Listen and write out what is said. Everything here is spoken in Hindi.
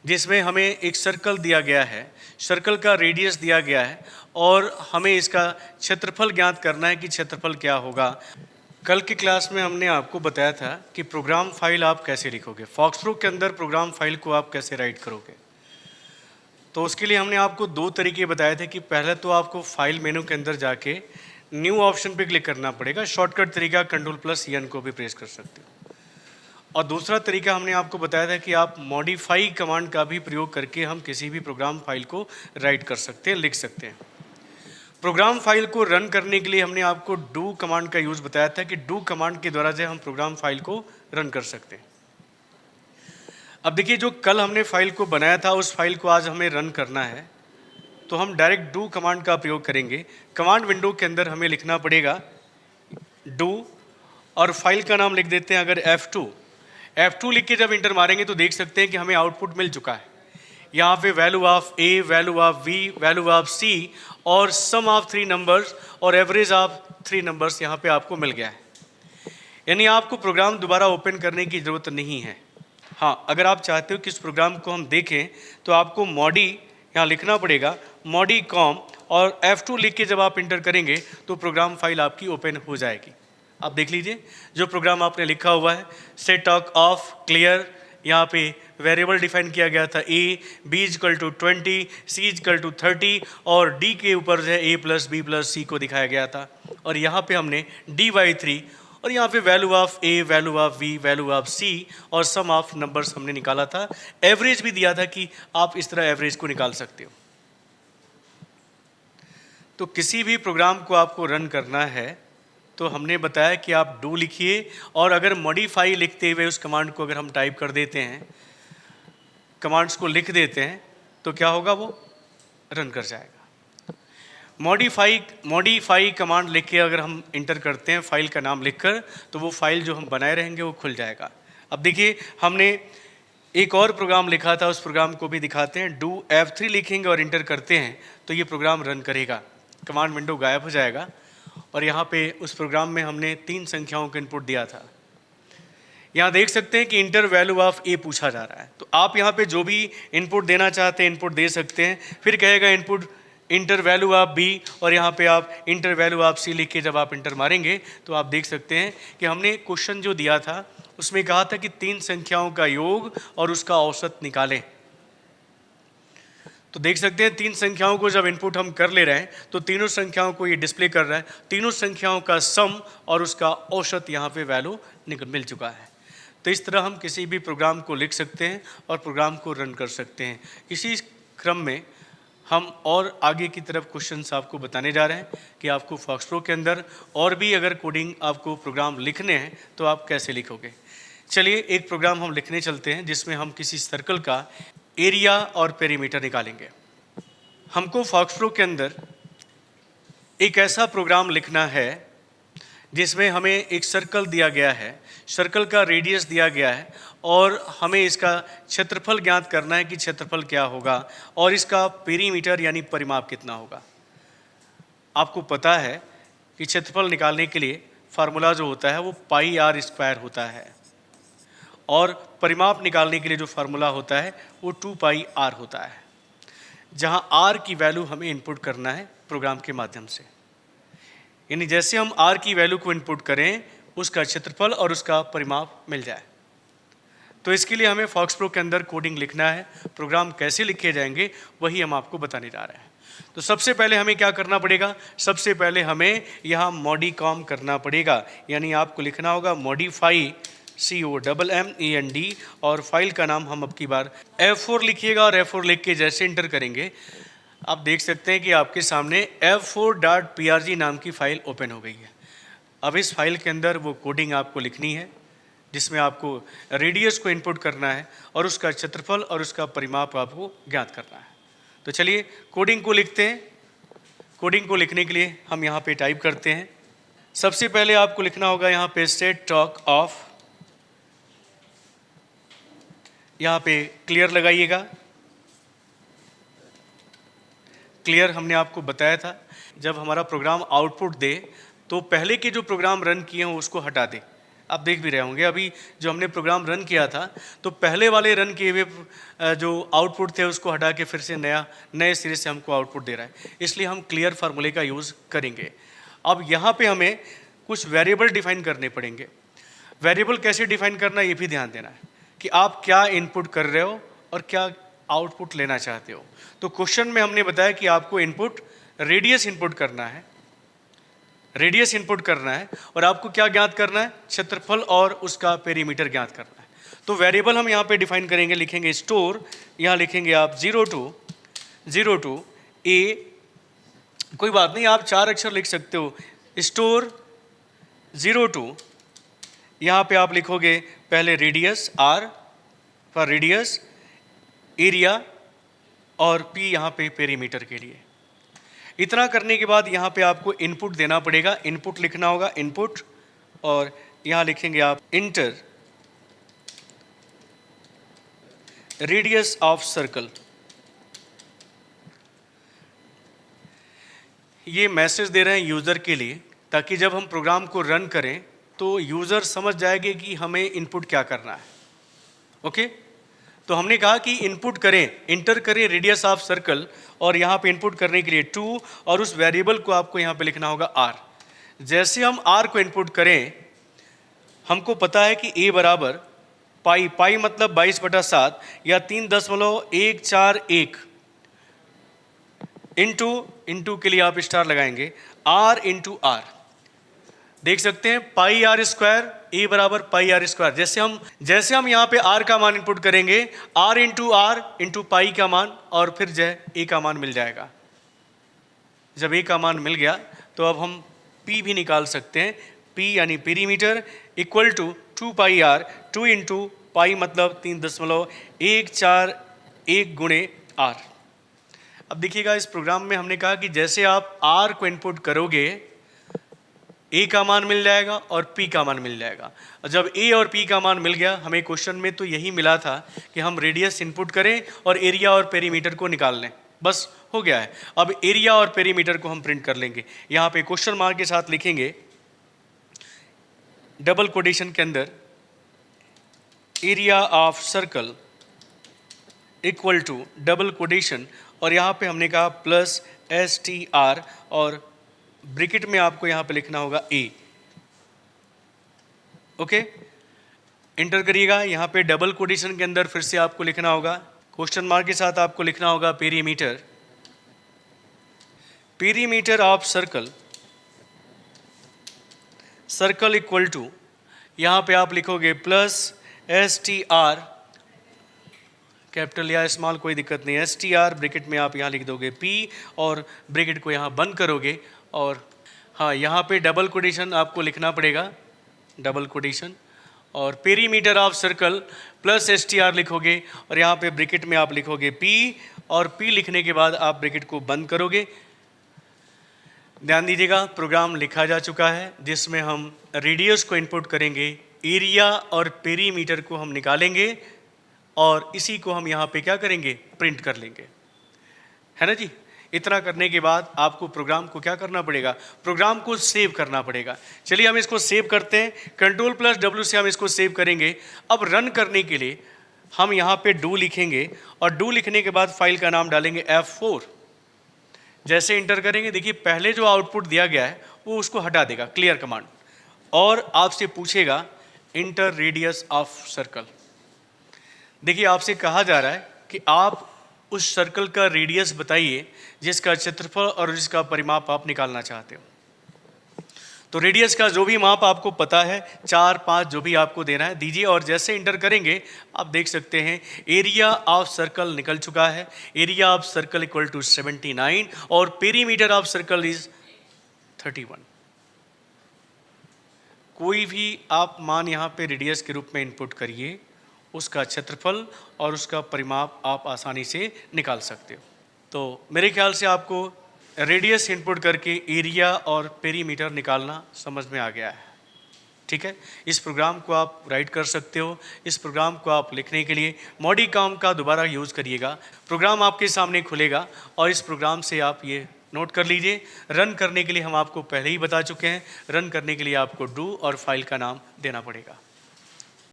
जिसमें हमें एक सर्कल दिया गया है, सर्कल का रेडियस दिया गया है और हमें इसका क्षेत्रफल ज्ञात करना है कि क्षेत्रफल क्या होगा। कल की क्लास में हमने आपको बताया था कि प्रोग्राम फाइल आप कैसे लिखोगे, फॉक्सट्रो के अंदर प्रोग्राम फाइल को आप कैसे राइट करोगे। तो उसके लिए हमने आपको दो तरीके बताए थे कि पहले तो आपको फाइल मेनू के अंदर जाके न्यू ऑप्शन पे क्लिक करना पड़ेगा, शॉर्टकट तरीका Ctrl+N को भी प्रेस कर सकते हो। और दूसरा तरीका हमने आपको बताया था कि आप मॉडिफाई कमांड का भी प्रयोग करके हम किसी भी प्रोग्राम फाइल को राइट कर सकते हैं, लिख सकते हैं। प्रोग्राम फाइल को रन करने के लिए हमने आपको डू कमांड का यूज़ बताया था कि डू कमांड के द्वारा जो हम प्रोग्राम फाइल को रन कर सकते हैं। अब देखिए, जो कल हमने फाइल को बनाया था उस फाइल को आज हमें रन करना है, तो हम डायरेक्ट डू कमांड का प्रयोग करेंगे। कमांड विंडो के अंदर हमें लिखना पड़ेगा डू और फाइल का नाम लिख देते हैं अगर F2 लिख के जब इंटर मारेंगे तो देख सकते हैं कि हमें आउटपुट मिल चुका है। यहाँ पे value of a, value of b, value of c और सम ऑफ 3 नंबर्स और एवरेज ऑफ 3 नंबर्स यहाँ पे आपको मिल गया है। यानी आपको प्रोग्राम दोबारा ओपन करने की ज़रूरत नहीं है। हाँ, अगर आप चाहते हो कि इस प्रोग्राम को हम देखें तो आपको मॉडी यहाँ लिखना पड़ेगा, मॉडी कॉम और F2 लिख के जब आप इंटर करेंगे तो प्रोग्राम फाइल आपकी ओपन हो जाएगी। आप देख लीजिए जो प्रोग्राम आपने लिखा हुआ है, सेट ऑफ क्लियर, यहाँ पे वेरिएबल डिफाइन किया गया था a, b = 20, c = 30 और d के ऊपर जो है a + b + c को दिखाया गया था। और यहाँ पे हमने dy3 और यहाँ पे value of a, value of b, value of c और सम ऑफ नंबर्स हमने निकाला था। एवरेज भी दिया था कि आप इस तरह एवरेज को निकाल सकते हो। तो किसी भी प्रोग्राम को आपको रन करना है तो हमने बताया कि आप डू लिखिए और अगर मॉडिफाई लिखते हुए उस कमांड को अगर हम टाइप कर देते हैं, कमांड्स को लिख देते हैं, तो क्या होगा, वो रन कर जाएगा। मॉडिफाई कमांड लिख के अगर हम इंटर करते हैं फाइल का नाम लिखकर, तो वो फाइल जो हम बनाए रहेंगे वो खुल जाएगा। अब देखिए, हमने एक और प्रोग्राम लिखा था, उस प्रोग्राम को भी दिखाते हैं। डू F3 लिखेंगे और इंटर करते हैं तो ये प्रोग्राम रन करेगा, कमांड विंडो गायब हो जाएगा। और यहाँ पे उस प्रोग्राम में हमने 3 संख्याओं का इनपुट दिया था। यहाँ देख सकते हैं कि इंटर वैल्यू ऑफ ए पूछा जा रहा है, तो आप यहाँ पे जो भी इनपुट देना चाहते हैं इनपुट दे सकते हैं। फिर कहेगा input enter value of b और यहाँ पे आप इंटर वैल्यू ऑफ सी लिख के जब आप इंटर मारेंगे तो आप देख सकते हैं कि हमने क्वेश्चन जो दिया था उसमें कहा था कि 3 संख्याओं का योग और उसका औसत निकालें। तो देख सकते हैं 3 संख्याओं को जब इनपुट हम कर ले रहे हैं तो तीनों संख्याओं को ये डिस्प्ले कर रहा है, तीनों संख्याओं का सम और उसका औसत यहाँ पे वैल्यू मिल चुका है। तो इस तरह हम किसी भी प्रोग्राम को लिख सकते हैं और प्रोग्राम को रन कर सकते हैं। इसी क्रम में हम और आगे की तरफ क्वेश्चंस आपको बताने जा रहे हैं कि आपको फॉक्सट्रो के अंदर और भी अगर कोडिंग आपको प्रोग्राम लिखने हैं तो आप कैसे लिखोगे। चलिए एक प्रोग्राम हम लिखने चलते हैं जिसमें हम किसी सर्कल का एरिया और पेरीमीटर निकालेंगे। हमको फॉक्सट्रो के अंदर एक ऐसा प्रोग्राम लिखना है जिसमें हमें एक सर्कल दिया गया है, सर्कल का रेडियस दिया गया है और हमें इसका क्षेत्रफल ज्ञात करना है कि क्षेत्रफल क्या होगा और इसका पेरीमीटर यानी परिमाप कितना होगा। आपको पता है कि क्षेत्रफल निकालने के लिए फार्मूला जो होता है वो πr² होता है और परिमाप निकालने के लिए जो फार्मूला होता है वो 2πr होता है, जहां r की वैल्यू हमें इनपुट करना है प्रोग्राम के माध्यम से। यानी जैसे हम r की वैल्यू को इनपुट करें उसका क्षेत्रफल और उसका परिमाप मिल जाए। तो इसके लिए हमें फॉक्सट्रो के अंदर कोडिंग लिखना है। प्रोग्राम कैसे लिखे जाएंगे वही हम आपको बताने जा रहे हैं। तो सबसे पहले हमें क्या करना पड़ेगा, सबसे पहले हमें यहाँ मॉडिकॉम करना पड़ेगा। यानी आपको लिखना होगा मॉडिफाई COMMAND और फाइल का नाम हम अब की बार F4 लिखिएगा और F4 लिख के जैसे इंटर करेंगे आप देख सकते हैं कि आपके सामने f4.prg नाम की फाइल ओपन हो गई है। अब इस फाइल के अंदर वो कोडिंग आपको लिखनी है जिसमें आपको रेडियस को इनपुट करना है और उसका क्षेत्रफल और उसका परिमाप आपको ज्ञात करना है। तो चलिए कोडिंग को लिखते हैं। कोडिंग को लिखने के लिए हम यहाँ पे टाइप करते हैं। सबसे पहले आपको लिखना होगा यहाँ पे सेट ऑफ, यहाँ पे क्लियर लगाइएगा। क्लियर हमने आपको बताया था जब हमारा प्रोग्राम आउटपुट दे तो पहले के जो प्रोग्राम रन किए हों उसको हटा दे। आप देख भी रहे होंगे अभी जो हमने प्रोग्राम रन किया था, तो पहले वाले रन किए हुए जो आउटपुट थे उसको हटा के फिर से नए सिरे से हमको आउटपुट दे रहा है, इसलिए हम क्लियर फार्मूले का यूज़ करेंगे। अब यहाँ पे हमें कुछ वेरिएबल डिफाइन करने पड़ेंगे। वेरिएबल कैसे डिफाइन करना ये भी ध्यान देना है कि आप क्या इनपुट कर रहे हो और क्या आउटपुट लेना चाहते हो। तो क्वेश्चन में हमने बताया कि आपको इनपुट रेडियस इनपुट करना है, रेडियस इनपुट करना है, और आपको क्या ज्ञात करना है, क्षेत्रफल और उसका पेरीमीटर ज्ञात करना है। तो वेरिएबल हम यहाँ पे डिफाइन करेंगे, लिखेंगे स्टोर, यहाँ लिखेंगे आप 0 to ए, कोई बात नहीं आप 4 अक्षर लिख सकते हो, स्टोर 0 to, यहाँ पे आप लिखोगे पहले radius r for radius, area और पी यहाँ पे पेरीमीटर के लिए। इतना करने के बाद यहाँ पे आपको इनपुट देना पड़ेगा, इनपुट लिखना होगा, इनपुट, और यहाँ लिखेंगे आप इंटर रेडियस ऑफ सर्कल। ये मैसेज दे रहे हैं यूज़र के लिए, ताकि जब हम प्रोग्राम को रन करें तो यूज़र समझ जाएंगे कि हमें इनपुट क्या करना है। ओके, तो हमने कहा कि इनपुट करें, इंटर करें रेडियस ऑफ सर्कल, और यहाँ पे इनपुट करने के लिए 2, और उस वेरिएबल को आपको यहाँ पे लिखना होगा r। जैसे हम r को इनपुट करें, हमको पता है कि a बराबर पाई, पाई मतलब 22/7 या 3.141 इंटू के लिए आप स्टार लगाएंगे r इंटू आर। देख सकते हैं पाई आर स्क्वायर, ए बराबर पाई आर स्क्वायर। जैसे हम यहाँ पे आर का मान इनपुट करेंगे, आर इंटू पाई का मान, और फिर जो है ए का मान मिल जाएगा। जब ए का मान मिल गया तो अब हम पी भी निकाल सकते हैं, पी यानी perimeter equal to 2 pi r, 2 into pi मतलब 3.141 गुणे आर। अब देखिएगा इस प्रोग्राम में हमने कहा कि जैसे आप आर को इनपुट करोगे ए का मान मिल जाएगा और पी का मान मिल जाएगा। जब ए और पी का मान मिल गया, हमें क्वेश्चन में तो यही मिला था कि हम रेडियस इनपुट करें और एरिया और पेरीमीटर को निकाल लें, बस हो गया है। अब एरिया और पेरीमीटर को हम प्रिंट कर लेंगे, यहाँ पे क्वेश्चन मार्क के साथ लिखेंगे डबल कोटेशन के अंदर area of circle equal to double quotation, और यहाँ पे हमने कहा प्लस STR, और ब्रैकेट में आपको यहाँ पे लिखना होगा A। ओके, इंटर करिएगा। यहाँ पे डबल कोटेशन के अंदर फिर से आपको लिखना होगा, क्वेश्चन मार्क के साथ आपको लिखना होगा perimeter, perimeter of circle, circle equal to, यहाँ पे आप लिखोगे प्लस STR, कैपिटल या स्मॉल कोई दिक्कत नहीं है, STR, ब्रैकेट में आप यहाँ लिख दोगे P, और ब्रैकेट को यहाँ बंद करोगे, और हाँ यहाँ पे डबल कोटेशन आपको लिखना पड़ेगा, डबल कोटेशन, और perimeter of circle plus STR लिखोगे, और यहाँ पे ब्रैकेट में आप लिखोगे P, और P लिखने के बाद आप ब्रैकेट को बंद करोगे। ध्यान दीजिएगा प्रोग्राम लिखा जा चुका है, जिसमें हम रेडियस को इनपुट करेंगे, एरिया और पेरीमीटर को हम निकालेंगे, और इसी को हम यहाँ पे क्या करेंगे, प्रिंट कर लेंगे, है ना जी। इतना करने के बाद आपको प्रोग्राम को क्या करना पड़ेगा, प्रोग्राम को सेव करना पड़ेगा। चलिए हम इसको सेव करते हैं, Ctrl+W से हम इसको सेव करेंगे। अब रन करने के लिए हम यहाँ पे डू लिखेंगे, और डू लिखने के बाद फाइल का नाम डालेंगे F4। जैसे इंटर करेंगे, देखिए पहले जो आउटपुट दिया गया है वो उसको हटा देगा, क्लियर कमांड, और आपसे पूछेगा इंटर रेडियस ऑफ सर्कल। देखिए आपसे कहा जा रहा है कि आप उस सर्कल का रेडियस बताइए जिसका क्षेत्रफल और जिसका परिमाप आप निकालना चाहते हो। तो रेडियस का जो भी माप आपको पता है, 4, 5 जो भी आपको देना है दीजिए, और जैसे इंटर करेंगे आप देख सकते हैं एरिया ऑफ सर्कल निकल चुका है। Area of circle equal to 79, और पेरीमीटर ऑफ सर्कल इज 31। कोई भी आप मान यहाँ पे रेडियस के रूप में इनपुट करिए, उसका क्षेत्रफल और उसका परिमाप आप आसानी से निकाल सकते हो। तो मेरे ख्याल से आपको रेडियस इनपुट करके एरिया और पेरीमीटर निकालना समझ में आ गया है, ठीक है। इस प्रोग्राम को आप राइट कर सकते हो। इस प्रोग्राम को आप लिखने के लिए मॉडिकॉम का दोबारा यूज़ करिएगा। प्रोग्राम आपके सामने खुलेगा और इस प्रोग्राम से आप ये नोट कर लीजिए। रन करने के लिए हम आपको पहले ही बता चुके हैं, रन करने के लिए आपको डू और फाइल का नाम देना पड़ेगा।